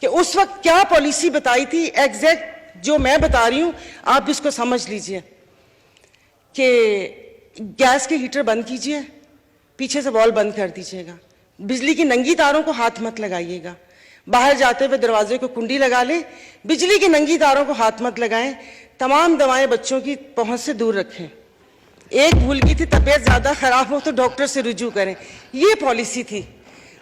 कि उस वक्त क्या पॉलिसी बताई थी, एग्जैक्ट जो मैं बता रही हूं आप इसको समझ लीजिए कि गैस के हीटर बंद कीजिए, पीछे से वॉल बंद कर दीजिएगा, बिजली की नंगी तारों को हाथ मत लगाइएगा, बाहर जाते हुए दरवाजे को कुंडी लगा लें, बिजली की नंगी तारों को हाथ मत लगाएं, तमाम दवाएं बच्चों की पहुंच से दूर रखें, एक भूल गई थी तबीयत ज्यादा खराब हो तो डॉक्टर से रुजू करें। ये पॉलिसी थी,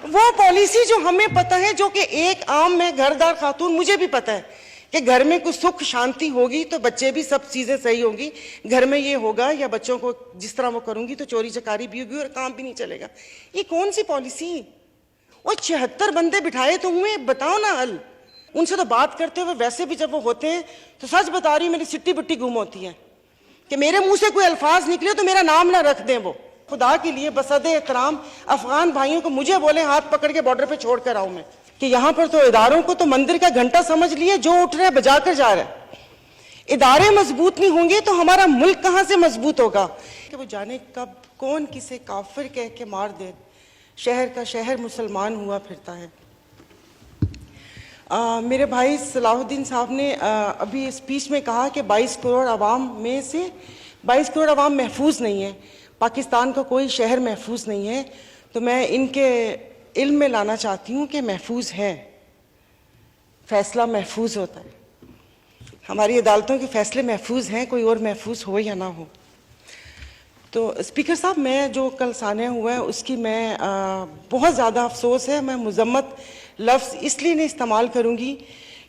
वो पॉलिसी जो हमें पता है, जो कि एक आम में घरदार खातून, मुझे भी पता है कि घर में कुछ सुख शांति होगी तो बच्चे भी सब चीजें सही होंगी, घर में ये होगा या बच्चों को जिस तरह वो करूंगी तो चोरी चकारी भी होगी और काम भी नहीं चलेगा। ये कौन सी पॉलिसी? वो 76 बंदे बिठाए तो हुए, बताओ ना हल। उनसे तो बात करते हुए वैसे भी जब वो होते हैं तो सच बता रही हूँ मेरी सिट्टी बिट्टी गुम होती है कि मेरे मुंह से कोई अल्फाज निकले तो मेरा नाम ना रख दें। वो खुदा के लिए बसदे एहतराम अफगान भाइयों को मुझे बोले हाथ पकड़ के बॉर्डर पे छोड़ कर आऊं मैं, कि यहाँ पर तो इदारों को तो मंदिर का घंटा समझ लिए, जो उठ रहे बजा कर जा रहे हैं। इदारे मजबूत नहीं होंगे तो हमारा मुल्क कहाँ से मजबूत होगा? कि वो जाने कब कौन किसे काफिर कह के मार दे, शहर का शहर मुसलमान हुआ फिरता है। मेरे भाई सलाहुद्दीन साहब ने अभी स्पीच में कहा कि 22 करोड़ आवाम में से 22 करोड़ आवाम महफूज नहीं है, पाकिस्तान का कोई शहर महफूज नहीं है। तो मैं इनके इल्म में लाना चाहती हूँ कि महफूज है, फैसला महफूज होता है, हमारी अदालतों के फैसले महफूज हैं, कोई और महफूज हो या ना हो। तो स्पीकर साहब, मैं जो कल सानिया हुआ है उसकी मैं बहुत ज़्यादा अफसोस है। मैं मुजम्मत लफ्ज़ इसलिए नहीं इस्तेमाल करूँगी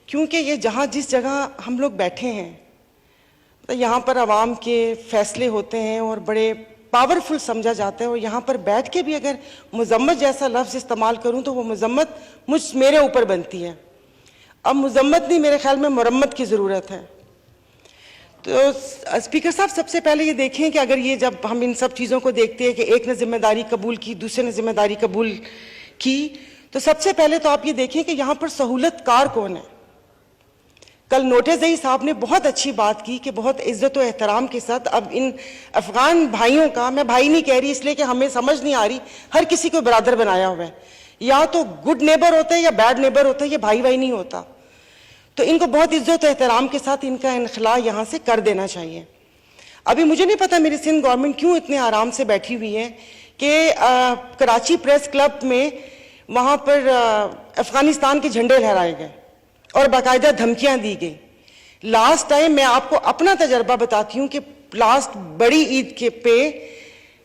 क्योंकि ये जहाँ जिस जगह हम लोग बैठे हैं तो यहाँ पर आवाम के फैसले होते हैं और बड़े पावरफुल समझा जाता है, और यहाँ पर बैठ के भी अगर मुजम्मत जैसा लफ्ज़ इस्तेमाल करूँ तो वो मुजम्मत मेरे ऊपर बनती है। अब मुजम्मत नहीं, मेरे ख्याल में मुरम्मत की ज़रूरत है। तो स्पीकर साहब, सबसे पहले ये देखें कि अगर ये जब हम इन सब चीज़ों को देखते हैं कि एक ने जिम्मेदारी कबूल की, दूसरे ने जिम्मेदारी कबूल की, तो सबसे पहले तो आप ये देखें कि यहाँ पर सहूलतकार कौन है। कल नोटिस साहब ने बहुत अच्छी बात की कि बहुत इज्जत और एहतराम के साथ अब इन अफगान भाइयों का, मैं भाई नहीं कह रही इसलिए कि हमें समझ नहीं आ रही, हर किसी को बरादर बनाया हुआ है, या तो गुड नेबर होता है या बैड नेबर होता है, ये भाई भाई नहीं होता। तो इनको बहुत इज्जत और एहतराम के साथ इनका इनखला यहाँ से कर देना चाहिए। अभी मुझे नहीं पता मेरी सिंध गवर्नमेंट क्यों इतने आराम से बैठी हुई है कि कराची प्रेस क्लब में वहाँ पर अफगानिस्तान के झंडे लहराए गए और बाकायदा धमकियाँ दी गई। लास्ट टाइम मैं आपको अपना तजर्बा बताती हूँ कि लास्ट बड़ी ईद के पे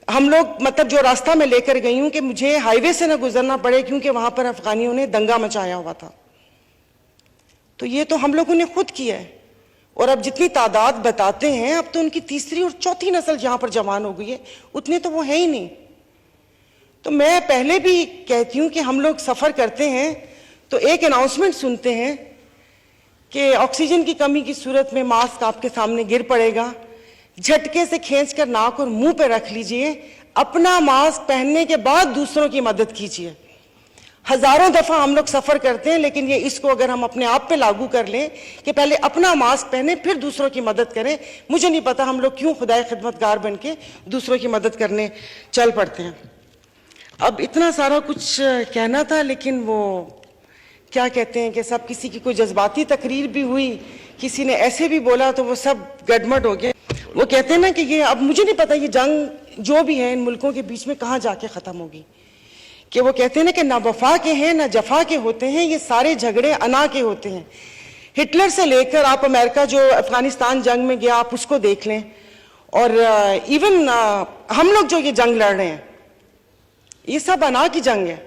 हम लोग, मतलब जो रास्ता मैं लेकर गई हूँ कि मुझे हाईवे से ना गुजरना पड़े क्योंकि वहाँ पर अफगानियों ने दंगा मचाया हुआ था। तो ये तो हम लोगों ने खुद किया है, और अब जितनी तादाद बताते हैं अब तो उनकी तीसरी और चौथी नस्ल जहाँ पर जवान हो गई है, उतने तो वो है ही नहीं। तो मैं पहले भी कहती हूँ कि हम लोग सफ़र करते हैं तो एक अनाउंसमेंट सुनते हैं कि ऑक्सीजन की कमी की सूरत में मास्क आपके सामने गिर पड़ेगा, झटके से खींचकर नाक और मुंह पे रख लीजिए, अपना मास्क पहनने के बाद दूसरों की मदद कीजिए। हजारों दफा हम लोग सफर करते हैं, लेकिन ये इसको अगर हम अपने आप पे लागू कर लें कि पहले अपना मास्क पहने फिर दूसरों की मदद करें, मुझे नहीं पता हम लोग क्यों खुदाए खिदमतगार बन के दूसरों की मदद करने चल पड़ते हैं। अब इतना सारा कुछ कहना था, लेकिन वो क्या कहते हैं कि सब किसी की कोई जज्बाती तकरीर भी हुई, किसी ने ऐसे भी बोला तो वो सब गडमड हो गया। वो कहते हैं ना कि ये, अब मुझे नहीं पता ये जंग जो भी है इन मुल्कों के बीच में कहाँ जाके ख़त्म होगी, कि वो कहते हैं ना कि ना वफा के हैं ना जफा के होते हैं, ये सारे झगड़े अना के होते हैं। हिटलर से लेकर आप अमेरिका जो अफगानिस्तान जंग में गया आप उसको देख लें, और इवन हम लोग जो ये जंग लड़ रहे हैं ये सब अना की जंग है।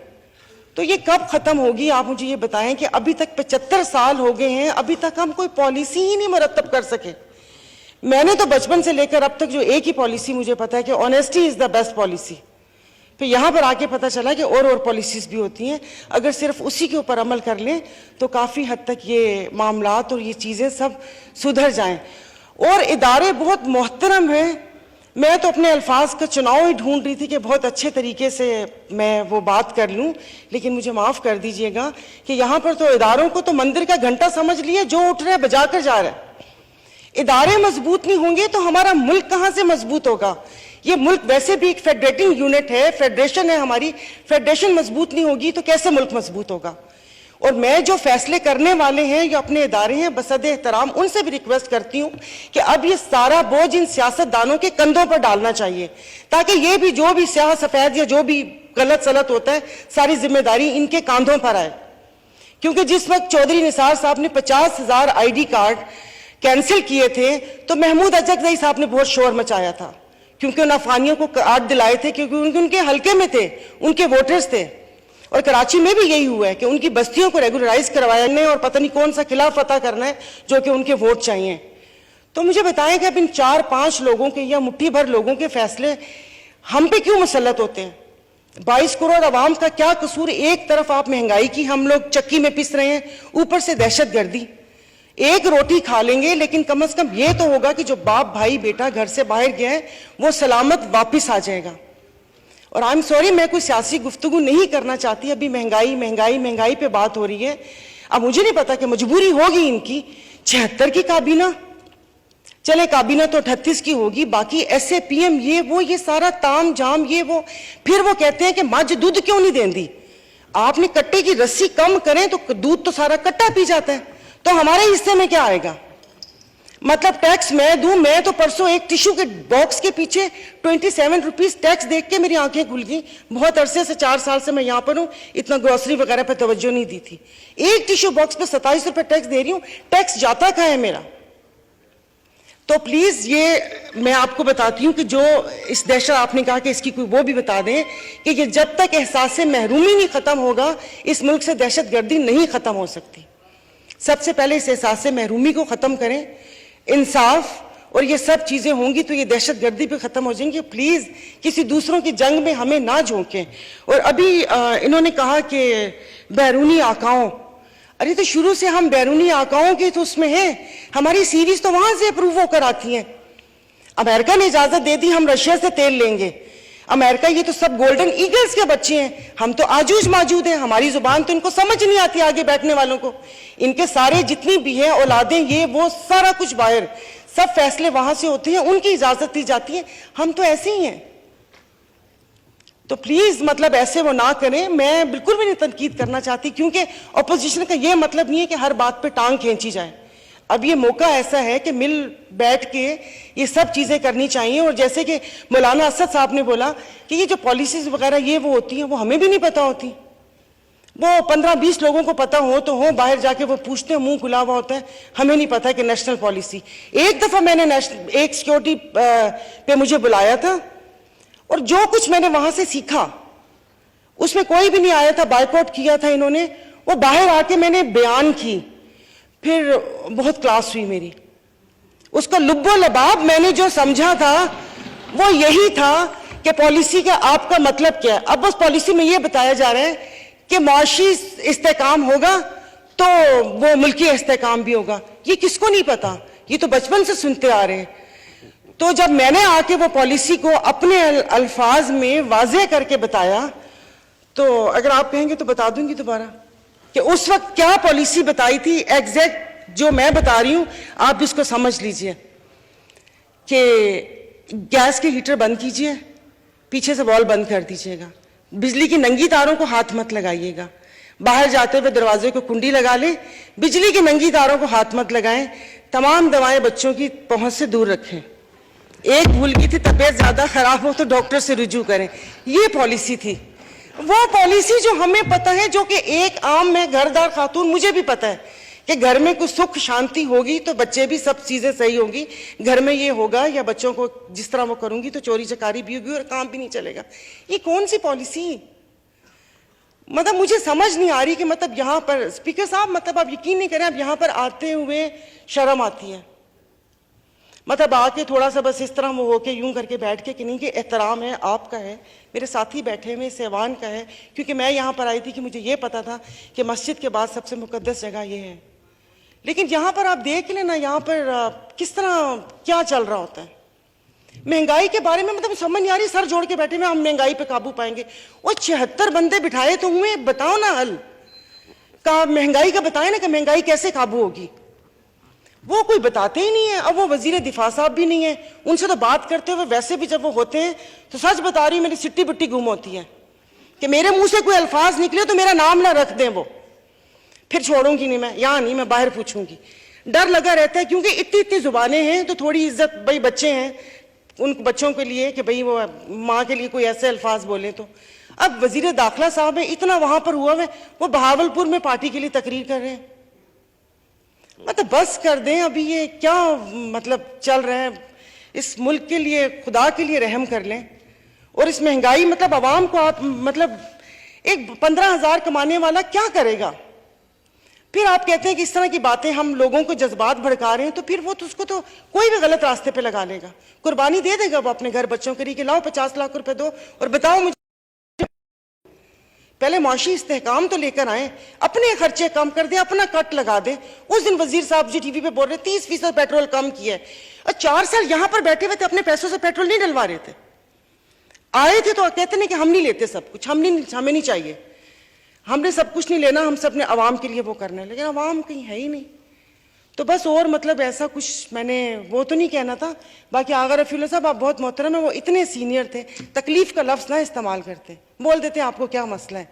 तो ये कब खत्म होगी आप मुझे ये बताएं कि अभी तक 75 साल हो गए हैं, अभी तक हम कोई पॉलिसी ही नहीं मुरतब कर सके। मैंने तो बचपन से लेकर अब तक जो एक ही पॉलिसी मुझे पता है कि honesty is the best policy. फिर यहाँ पर आके पता चला कि और पॉलिसीज भी होती हैं, अगर सिर्फ उसी के ऊपर अमल कर लें तो काफ़ी हद तक ये मामलात और ये चीज़ें सब सुधर जाएं। और इदारे बहुत मोहतरम हैं। मैं तो अपने अल्फाज का चुनाव ही ढूंढ रही थी कि बहुत अच्छे तरीके से मैं वो बात कर लूँ, लेकिन मुझे माफ़ कर दीजिएगा कि यहाँ पर तो इदारों को तो मंदिर का घंटा समझ लिए, जो उठ रहा है बजा कर जा रहा है। इदारे मजबूत नहीं होंगे तो हमारा मुल्क कहाँ से मजबूत होगा? ये मुल्क वैसे भी एक फेडरेटिंग यूनिट है, फेडरेशन है हमारी, फेडरेशन मजबूत नहीं होगी तो कैसे मुल्क मजबूत होगा? और मैं जो फैसले करने वाले हैं या अपने इदारे हैं बसद एहतराम उनसे भी रिक्वेस्ट करती हूं कि अब ये सारा बोझ इन सियासतदानों के कंधों पर डालना चाहिए, ताकि ये भी जो भी स्याह सफेद या जो भी गलत सलत होता है सारी जिम्मेदारी इनके कांधों पर आए। क्योंकि जिस वक्त चौधरी निसार साहब ने 50,000 ID कार्ड कैंसिल किए थे तो महमूद अजगज़ई साहब ने बहुत शोर मचाया था, क्योंकि उन अफगानियों को कार्ड दिलाए थे, क्योंकि उनके हल्के में थे, उनके वोटर्स थे। और कराची में भी यही हुआ है कि उनकी बस्तियों को रेगुलराइज करवाने और पता नहीं कौन सा किला फतह करना है जो कि उनके वोट चाहिए। तो मुझे बताएं कि अब इन 4-5 लोगों के या मुट्ठी भर लोगों के फैसले हम पे क्यों मुसल्लत होते हैं? 22 करोड़ आवाम का क्या कसूर? एक तरफ आप महंगाई की हम लोग चक्की में पिस रहे हैं, ऊपर से दहशतगर्दी। एक रोटी खा लेंगे लेकिन कम से कम ये तो होगा कि जो बाप भाई बेटा घर से बाहर गया है वो सलामत वापिस आ जाएगा। और आई एम सॉरी, मैं कोई सियासी गुफ्तगू नहीं करना चाहती, अभी महंगाई महंगाई महंगाई पे बात हो रही है। अब मुझे नहीं पता कि मजबूरी होगी इनकी 76 की काबीना, चले काबीना तो 38 की होगी, बाकी SAPM ये सारा ताम झाम ये वो। फिर वो कहते हैं कि मज दूध क्यों नहीं देंदी? आपने कट्टे की रस्सी कम करें तो दूध तो सारा कट्टा पी जाता है, तो हमारे हिस्से में क्या आएगा? मतलब टैक्स मैं दूं? मैं तो परसों एक टिश्यू के बॉक्स के पीछे 27 रुपीज टैक्स देख के मेरी आंखें खुल गई। बहुत अरसे से 4 साल से मैं यहां पर हूं, इतना ग्रोसरी वगैरह पे तवज्जो नहीं दी थी। एक टिश्यू बॉक्स पे 27 रुपए टैक्स दे रही हूं, टैक्स जाता कहां है मेरा? तो प्लीज ये मैं आपको बताती हूं कि जो इस दहशत आपने कहा कि इसकी कोई वो भी बता दें कि ये जब तक एहसास से महरूमी नहीं खत्म होगा इस मुल्क से दहशतगर्दी नहीं खत्म हो सकती। सबसे पहले इस एहसास से महरूमी को खत्म करें, इंसाफ और ये सब चीजें होंगी तो ये दहशतगर्दी पे खत्म हो जाएंगी। प्लीज किसी दूसरों की जंग में हमें ना झोंकें। और अभी इन्होंने कहा कि बैरूनी आकाओं, अरे तो शुरू से हम बैरूनी आकाओं के तो उसमें हैं, हमारी सीरीज तो वहां से अप्रूव होकर आती हैं। अमेरिका ने इजाजत दे दी हम रशिया से तेल लेंगे। अमेरिका ये तो सब गोल्डन ईगल्स के बच्चे हैं, हम तो आजूज माजूद हैं, हमारी जुबान तो इनको समझ नहीं आती आगे बैठने वालों को। इनके सारे जितनी भी हैं औलादें ये वो सारा कुछ बाहर, सब फैसले वहां से होते हैं, उनकी इजाजत दी जाती है, हम तो ऐसे ही हैं। तो प्लीज मतलब ऐसे वो ना करें। मैं बिल्कुल भी नहीं तनकीद करना चाहती, क्योंकि ऑपोजिशन का ये मतलब नहीं है कि हर बात पे टांग खींची जाए। अब ये मौका ऐसा है कि मिल बैठ के ये सब चीजें करनी चाहिए। और जैसे कि मौलाना असद साहब ने बोला कि ये जो पॉलिसीज वगैरह ये वो होती हैं वो हमें भी नहीं पता होती, वो 15-20 लोगों को पता हो तो हो, बाहर जाके वो पूछते हैं, मुंह खुला हुआ होता है, हमें नहीं पता कि नेशनल पॉलिसी। एक दफा मैंने एक सिक्योरिटी पे मुझे बुलाया था और जो कुछ मैंने वहां से सीखा उसमें कोई भी नहीं आया था, बायकॉट किया था इन्होंने। वो बाहर आके मैंने बयान की, फिर बहुत क्लास हुई मेरी। उसका लुब्बो लबाब मैंने जो समझा था वो यही था कि पॉलिसी का आपका मतलब क्या है। अब उस पॉलिसी में ये बताया जा रहा है कि माशी इस्तेकाम होगा तो वो मुल्की इस्तेकाम भी होगा। ये किसको नहीं पता? ये तो बचपन से सुनते आ रहे हैं। तो जब मैंने आके वो पॉलिसी को अपने अल्फाज में वाज़ेह करके बताया, तो अगर आप कहेंगे तो बता दूंगी दोबारा कि उस वक्त क्या पॉलिसी बताई थी, एग्जैक्ट जो मैं बता रही हूं आप इसको समझ लीजिए कि गैस के हीटर बंद कीजिए, पीछे से वॉल बंद कर दीजिएगा, बिजली की नंगी तारों को हाथ मत लगाइएगा, बाहर जाते हुए दरवाजे को कुंडी लगा लें, बिजली की नंगी तारों को हाथ मत लगाएं, तमाम दवाएं बच्चों की पहुंच से दूर रखें, एक भूल गई थी तबीयत ज्यादा खराब हो तो डॉक्टर से रुजू करें। ये पॉलिसी थी, वो पॉलिसी जो हमें पता है, जो कि एक आम मैं घरदार खातून, मुझे भी पता है कि घर में कुछ सुख शांति होगी तो बच्चे भी सब चीजें सही होंगी, घर में ये होगा या बच्चों को जिस तरह वो करूंगी तो चोरी चकारी भी होगी और काम भी नहीं चलेगा। ये कौन सी पॉलिसी? मतलब मुझे समझ नहीं आ रही कि मतलब यहां पर स्पीकर साहब, मतलब आप यकीन नहीं करें, अब यहां पर आते हुए शर्म आती है। मतलब आके थोड़ा सा बस इस तरह वो होके यूं करके बैठ के कि नहीं कि एहतराम है, आपका है, मेरे साथी बैठे हुए सहवान का है, क्योंकि मैं यहाँ पर आई थी कि मुझे ये पता था कि मस्जिद के बाद सबसे मुकद्दस जगह ये है। लेकिन यहाँ पर आप देख लेना यहाँ पर किस तरह क्या चल रहा होता है। महंगाई के बारे में मतलब समझ नहीं आ रही, सर जोड़ के बैठे हुए हम महंगाई पे काबू पाएंगे। वो 76 बंदे बिठाए तो हुए, बताओ ना हल का महंगाई का, बताए ना कि महंगाई कैसे काबू होगी। वो कोई बताते ही नहीं है। अब वो वजीर दिफा साहब भी नहीं है, उनसे तो बात करते हुए वैसे भी जब वो होते हैं तो सच बता रही, मेरी सिट्टी बिट्टी गुम होती है कि मेरे मुंह से कोई अल्फाज निकले तो मेरा नाम ना रख दें वो। फिर छोड़ूंगी नहीं मैं, यहाँ नहीं, मैं बाहर पूछूंगी। डर लगा रहता है क्योंकि इतनी इतनी जुबानें हैं, तो थोड़ी इज्जत, भाई बच्चे हैं, उन बच्चों के लिए कि भाई वो माँ के लिए कोई ऐसे अल्फाज बोले तो। अब वजीर दाखिला साहब है, इतना वहां पर हुआ है, वो बहावलपुर में पार्टी के लिए तकरीर कर रहे हैं। मतलब बस कर दें, अभी ये क्या मतलब चल रहा है इस मुल्क के लिए, खुदा के लिए रहम कर लें। और इस महंगाई, मतलब आवाम को आप, मतलब एक 15,000 कमाने वाला क्या करेगा? फिर आप कहते हैं कि इस तरह की बातें हम लोगों को जज्बात भड़का रहे हैं, तो फिर वो तो उसको तो कोई भी गलत रास्ते पे लगा लेगा, कुर्बानी दे देगा वो अपने घर बच्चों के लिए कि लाओ 50 लाख रुपए दो और बताओ मुझे। पहले मुआशी इस्तेहकाम तो लेकर आए, अपने खर्चे कम कर दें, अपना कट लगा दें। उस दिन वजीर साहब जी टीवी पे बोल रहे 30% पेट्रोल कम किया है, और 4 साल यहां पर बैठे हुए थे, अपने पैसों से पेट्रोल नहीं डलवा रहे थे। आए थे तो कहते नहीं कि हम नहीं लेते सब कुछ, हमें नहीं चाहिए, हमने सब कुछ नहीं लेना, हम सब ने अवाम के लिए वो करना है। लेकिन अवाम कहीं है ही नहीं। तो बस और मतलब ऐसा कुछ मैंने वो तो नहीं कहना था। बाकी आगा रफीउल्लाह साहब आप बहुत मोहतरम है, वो इतने सीनियर थे, तकलीफ का लफ्ज़ ना इस्तेमाल करते, बोल देते आपको क्या मसला है,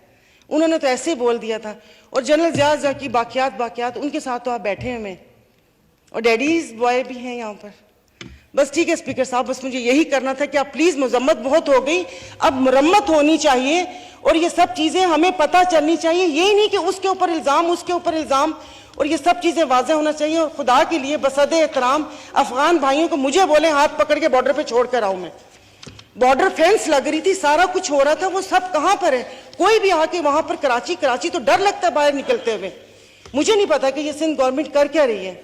उन्होंने तो ऐसे ही बोल दिया था। और जनरल ज़िया की बाकियात उनके साथ तो आप बैठे हैं, मैं और डैडीज बॉय भी हैं यहाँ पर। बस ठीक है स्पीकर साहब, बस मुझे यही करना था कि आप प्लीज, मजम्मत बहुत हो गई, अब मुरम्मत होनी चाहिए और ये सब चीजें हमें पता चलनी चाहिए। यही नहीं कि उसके ऊपर इल्जाम, उसके ऊपर इल्जाम, और ये सब चीजें वाज़ेह होना चाहिए। और खुदा के लिए बसद एहतराम अफगान भाइयों को मुझे बोले हाथ पकड़ के बॉर्डर पे छोड़ कर आओ। मैं बॉर्डर फेंस लग रही थी, सारा कुछ हो रहा था, वो सब कहां पर है? कोई भी आके वहां पर कराची तो डर लगता है बाहर निकलते हुए। मुझे नहीं पता कि ये सिंध गवर्नमेंट कर क्या रही है।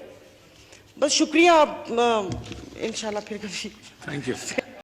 बस शुक्रिया, आप इंशाल्लाह फिर कभी। Thank you.